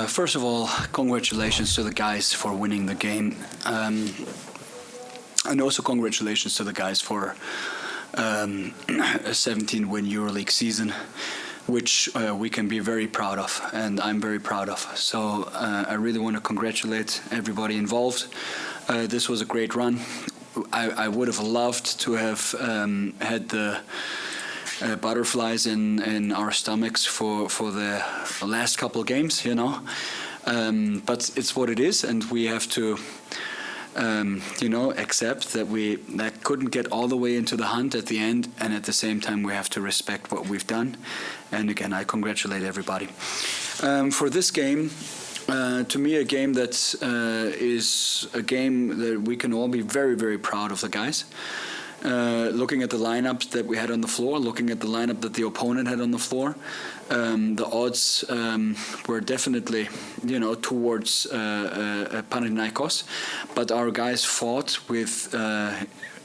First of all, congratulations to the guys for winning the game. And also congratulations to the guys for a 17-win EuroLeague season, which we can be very proud of, and I'm very proud of. So I really want to congratulate everybody involved. This was a great run. I would have loved to have had the butterflies in our stomachs for the last couple of games, you know. But it's what it is, and we have to accept that we couldn't get all the way into the hunt at the end, and at the same time we have to respect what we've done. And again, I congratulate everybody. For this game, to me, a game that is a game that we can all be very, very proud of the guys. Looking at the lineups that we had on the floor, looking at the lineup that the opponent had on the floor, the odds were definitely, towards Panathinaikos, but our guys fought with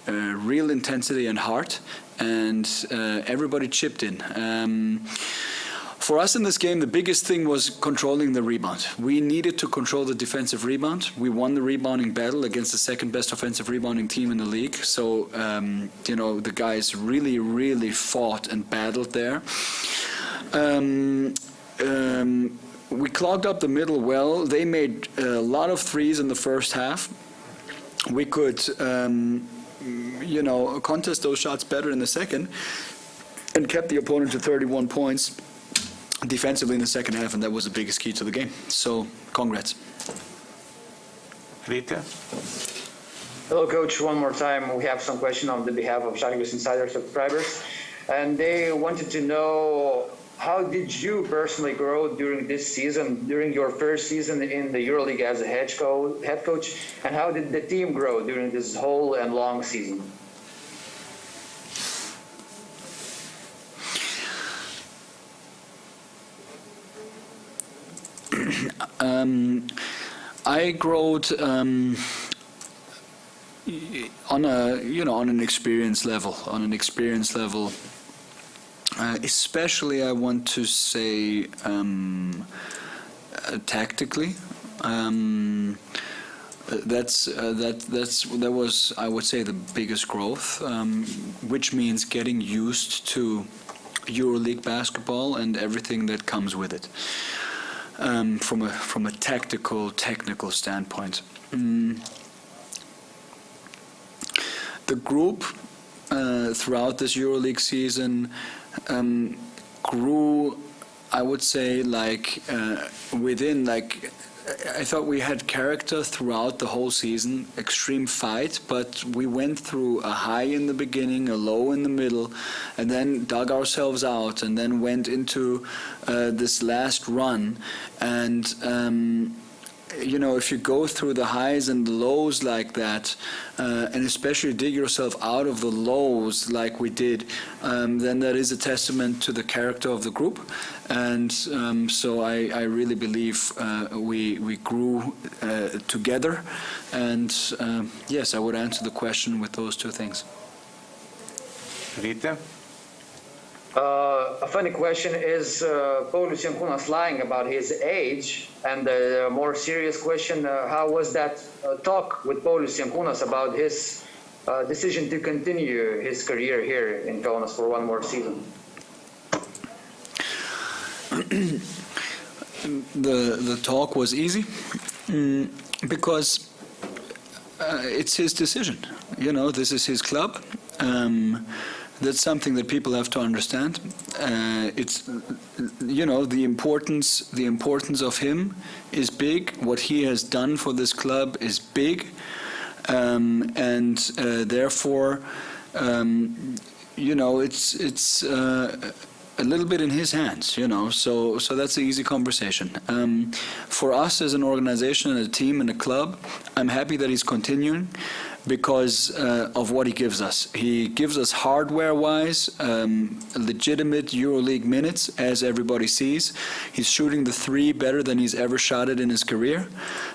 real intensity and heart, and everybody chipped in. For us in this game, the biggest thing was controlling the rebound. We needed to control the defensive rebound. We won the rebounding battle against the second best offensive rebounding team in the league. So, the guys really, really fought and battled there. We clogged up the middle well. They made a lot of threes in the first half. We could, contest those shots better in the second and kept the opponent to 31 points. Defensively in the second half, and that was the biggest key to the game. So, congrats. Rita? Hello, Coach. One more time, we have some questions on the behalf of Žalgiris Insider subscribers, and they wanted to know, how did you personally grow during this season, during your first season in the EuroLeague as a head coach, and how did the team grow during this whole and long season? I growed on an experience level. Especially, I want to say tactically. That was, I would say, the biggest growth, which means getting used to EuroLeague basketball and everything that comes with it. From a technical standpoint. The group throughout this EuroLeague season grew, I would say, I thought we had character throughout the whole season, extreme fight, but we went through a high in the beginning, a low in the middle, and then dug ourselves out, and then went into this last run. And if you go through the highs and the lows like that, and especially dig yourself out of the lows like we did, then that is a testament to the character of the group. And so I really believe we grew together. And yes, I would answer the question with those two things. Rita? A funny question is, Paulius Jankūnas lying about his age, and a more serious question, how was that talk with Paulius Jankūnas about his decision to continue his career here in Kaunas for one more season? The talk was easy because it's his decision. This is his club. That's something that people have to understand. It's the importance of him is big. What he has done for this club is big, and therefore, it's a little bit in his hands. So that's an easy conversation. For us as an organization and a team and a club, I'm happy that he's continuing, because of what he gives us. He gives us hardware-wise legitimate EuroLeague minutes, as everybody sees. He's shooting the three better than he's ever shot it in his career,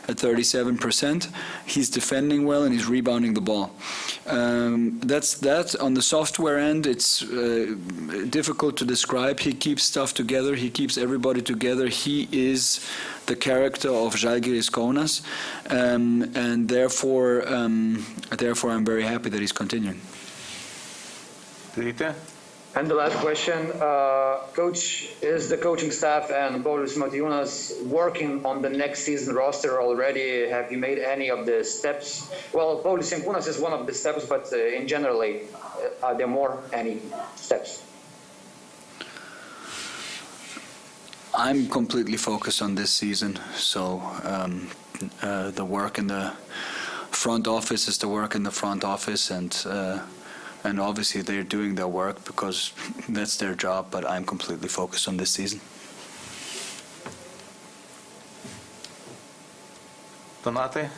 at 37%. He's defending well and he's rebounding the ball. That's that. On the software end, it's difficult to describe. He keeps stuff together. He keeps everybody together. He is the character of Žalgiris Kaunas, and therefore I'm very happy that he's continuing. And the last question, Coach, is the coaching staff and Paulius Motiejūnas working on the next season roster already? Have you made any of the steps? Well, Paulius Jankūnas is one of the steps, but in generally, are there any steps? I'm completely focused on this season, so the work in the front office is the work in the front office, and obviously they're doing their work because that's their job, but I'm completely focused on this season. Donate?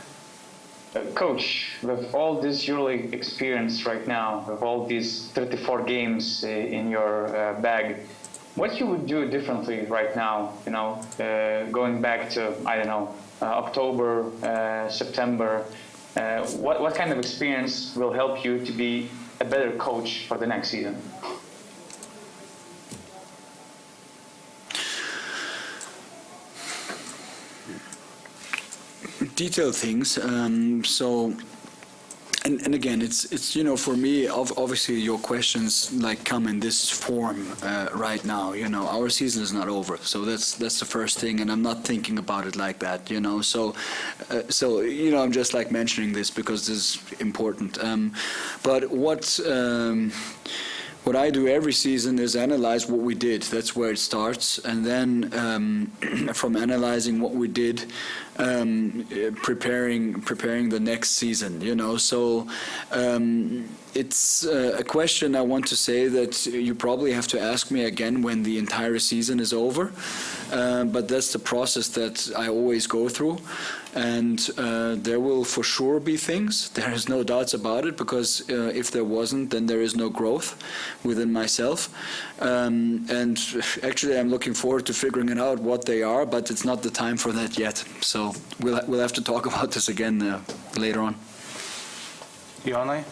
Coach, with all this EuroLeague experience right now, with all these 34 games in your bag, what you would do differently right now, going back to, I don't know, October, September, what kind of experience will help you to be a better coach for the next season? Detailed things. And again, it's for me, obviously your questions come in this form right now. Our season is not over, so that's the first thing, and I'm not thinking about it like that. So I'm just mentioning this because this is important. But what I do every season is analyze what we did. That's where it starts, and then from analyzing what we did, preparing the next season. So it's a question I want to say that you probably have to ask me again when the entire season is over. But that's the process that I always go through, and there will for sure be things. There is no doubts about it, because if there wasn't, then there is no growth within myself. And actually, I'm looking forward to figuring it out what they are, but it's not the time for that yet. So we'll have to talk about this again later on. Jonai?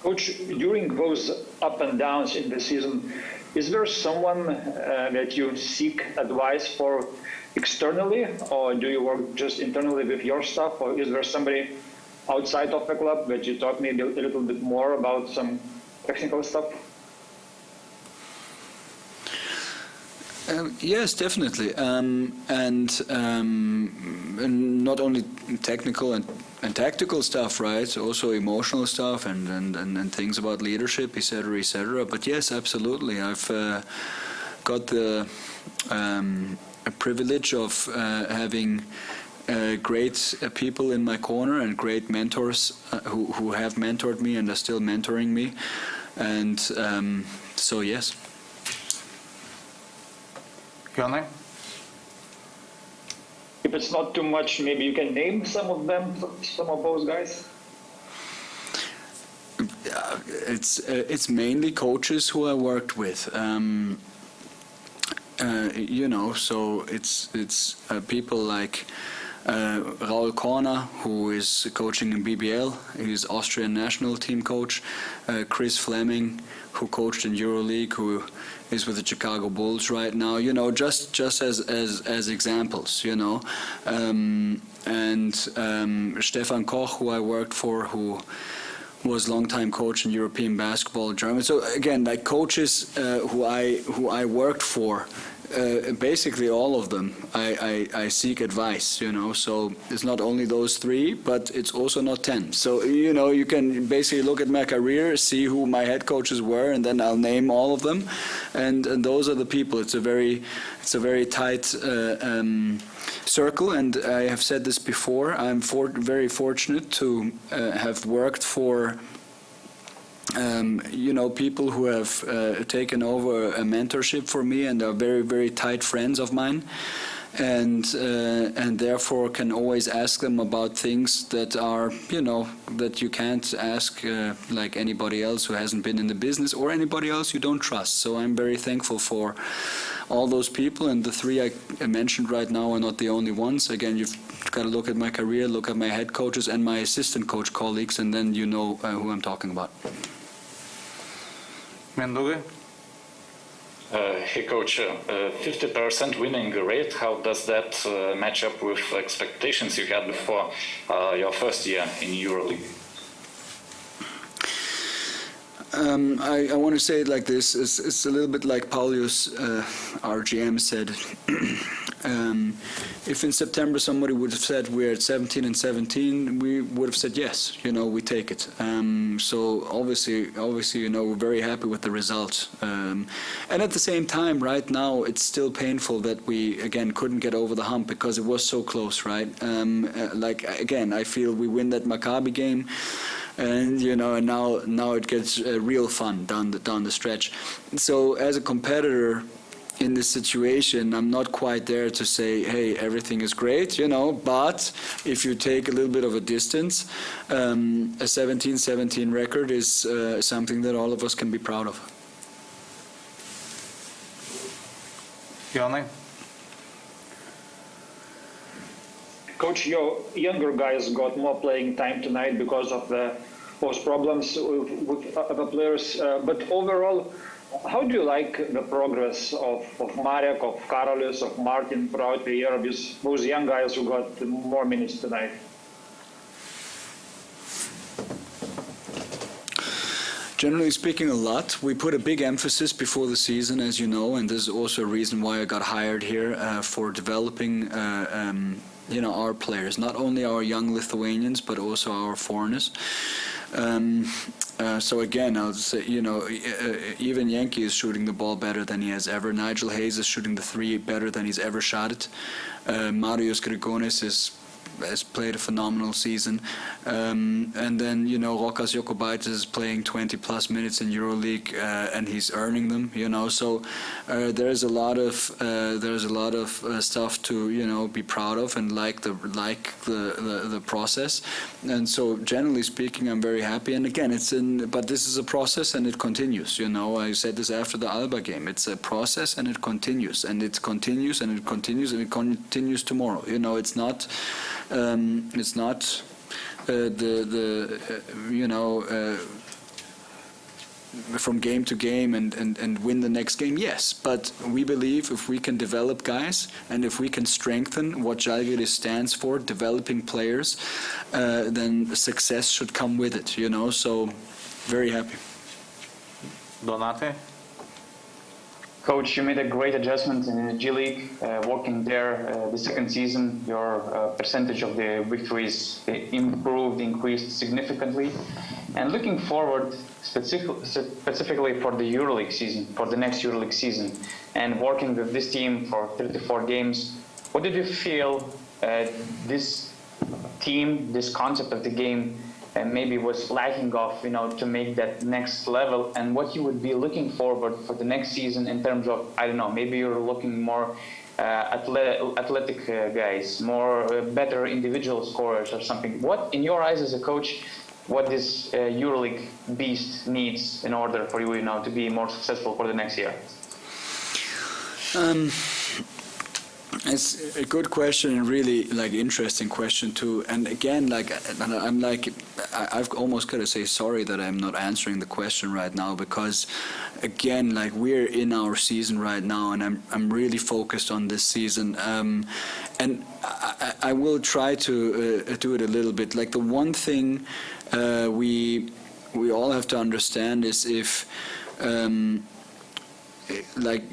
Coach, during those up and downs in the season, is there someone that you seek advice for externally, or do you work just internally with your staff, or is there somebody outside of the club that you talk maybe a little bit more about some technical stuff? Yes, definitely, and not only technical and tactical stuff, right? Also emotional stuff and things about leadership, etc. But yes, absolutely, I've got the privilege of having great people in my corner and great mentors who have mentored me and are still mentoring me, and so yes. Jonai? If it's not too much, maybe you can name some of them, some of those guys? It's mainly coaches who I worked with. So it's people like Raul Korner, who is coaching in BBL. He's Austrian national team coach. Chris Fleming, who coached in EuroLeague, who is with the Chicago Bulls right now. Just as examples. And Stefan Koch, who I worked for, who was longtime coach in European basketball in Germany. So again, coaches who I worked for. Basically all of them I seek advice, so it's not only those three, but it's also not 10. So you can basically look at my career, see who my head coaches were, and then I'll name all of them, and those are the people. It's a very tight circle, and I have said this before, I'm very fortunate to have worked for people who have taken over a mentorship for me and are very, very tight friends of mine, and therefore can always ask them about things that are, that you can't ask like anybody else who hasn't been in the business or anybody else you don't trust. So I'm very thankful for all those people, and the three I mentioned right now are not the only ones. Again, you've got to look at my career, look at my head coaches and my assistant coach colleagues, and then you know who I'm talking about. Mindaugai? Hey coach, 50% winning rate, how does that match up with expectations you had before your first year in EuroLeague? I want to say it like this. It's a little bit like Paulius, our GM, said. If in September somebody would have said we're at 17 and 17, we would have said yes. We take it. So obviously, we're very happy with the results. And at the same time, right now, it's still painful that we again couldn't get over the hump because it was so close, right? I feel we win that Maccabi game. And and now it gets real fun down the stretch. So as a competitor in this situation, I'm not quite there to say, hey, everything is great, But if you take a little bit of a distance, a 17-17 record is something that all of us can be proud of. Jonai? Coach, your younger guys got more playing time tonight because of those problems with other players. But overall, how do you like the progress of Marek, of Karolis, of Martin throughout the year, with those young guys who got more minutes tonight? Generally speaking, a lot. We put a big emphasis before the season, as you know, and this is also a reason why I got hired here for developing our players, not only our young Lithuanians, but also our foreigners. So again, I'll say, even Yankee is shooting the ball better than he has ever. Nigel Hayes is shooting the three better than he's ever shot it. Marius Grigonis has played a phenomenal season. And then, Rokas Jokubaitis is playing 20 plus minutes in EuroLeague, and he's earning them, So there's a lot of stuff to, be proud of and like the process. And so generally speaking, I'm very happy. And again, but this is a process and it continues, I said this after the Alba game. It's a process and it continues and it continues and it continues and it continues tomorrow. It's not from game to game and win the next game, yes. But we believe if we can develop guys and if we can strengthen what Žalgiris stands for, developing players, then success should come with it, So very happy. Donate? Coach, you made a great adjustment in the G League, working there the second season. Your percentage of the victories increased significantly. And looking forward, specifically for the EuroLeague season, for the next EuroLeague season, and working with this team for 34 games, what did you feel this team, this concept of the game, maybe was lacking of, to make that next level, and what you would be looking forward for the next season in terms of, I don't know, maybe you're looking more athletic guys, more better individual scorers or something. What, in your eyes as a coach, what this EuroLeague beast needs in order for you, to be more successful for the next year? It's a good question and really interesting question too. And again, I've almost got to say sorry that I'm not answering the question right now, because again, we're in our season right now, and I'm really focused on this season. And I will try to do it a little bit. The one thing we all have to understand is if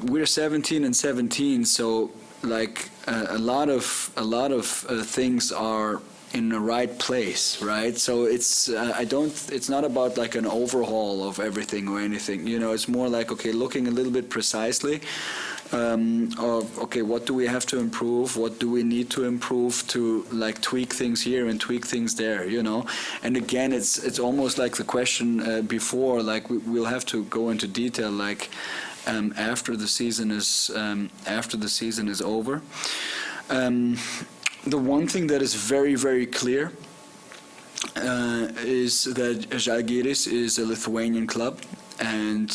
we're 17 and 17, so a lot of things are in the right place, right? So it's not about an overhaul of everything or anything. It's more looking a little bit precisely of what do we have to improve, what do we need to improve to tweak things here and tweak things there, And again, it's almost like the question before, we'll have to go into detail after the season is over. The one thing that is very, very clear is that Žalgiris is a Lithuanian club, and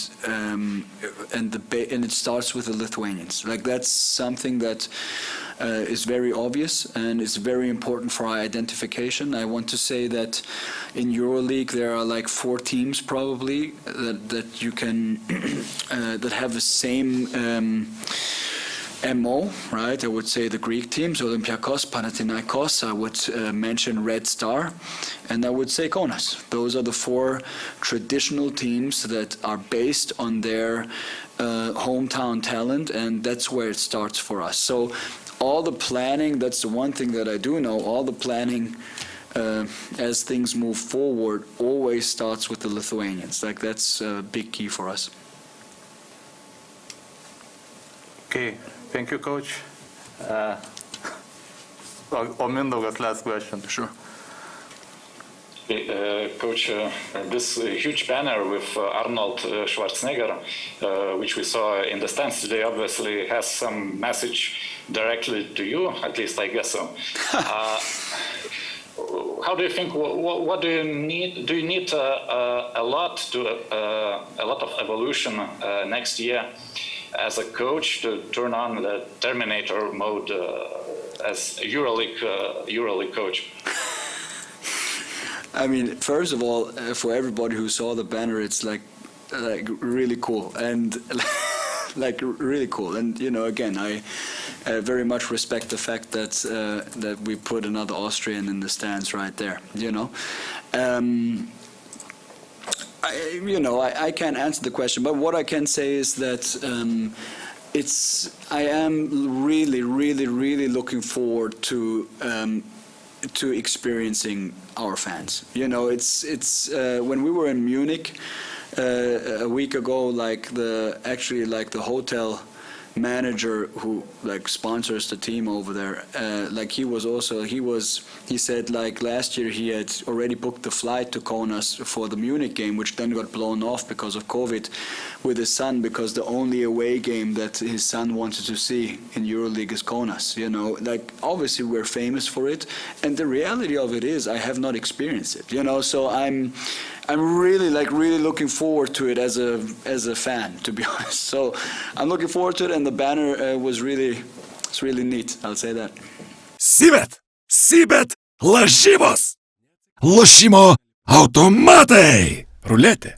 it starts with the Lithuanians. Like that's something that is very obvious and is very important for our identification. I want to say that in EuroLeague there are like 4 teams probably that you can that have the same MO, right? I would say the Greek teams, Olympiakos, Panathinaikos. I would mention Red Star, and I would say Kaunas. Those are the 4 traditional teams that are based on their hometown talent, and that's where it starts for us. So all the planning, that's the one thing that I do know, all the planning as things move forward always starts with the Lithuanians. Like that's a big key for us. Okay, thank you, Coach. Mindaugas, last question. Sure. Coach, this huge banner with Arnold Schwarzenegger, which we saw in the stands today, obviously has some message directly to you, at least I guess so. How do you think? What do you need? Do you need a lot of evolution next year as a coach to turn on the Terminator mode as EuroLeague coach? I mean, first of all, for everybody who saw the banner, it's like really cool and like really cool. And you know, again, I very much respect the fact that that we put another Austrian in the stands right there. You know. I can't answer the question, but what I can say is that I am really looking forward to experiencing our fans. You know, it's when we were in Munich a week ago, like the hotel manager who like sponsors the team over there, like he said like last year he had already booked the flight to Kaunas for the Munich game, which then got blown off because of COVID with his son, because the only away game that his son wanted to see in EuroLeague is Kaunas. You know, like obviously we're famous for it, and the reality of it is I have not experienced it. You know, so I'm really looking forward to it as a fan, to be honest. So I'm looking forward to it, and the banner it's really neat. I'll say that. Sybet, lažybos, lošimo automatai. Ruletė.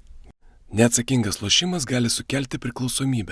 Neatsakingas lošimas gali sukelti priklausomybę.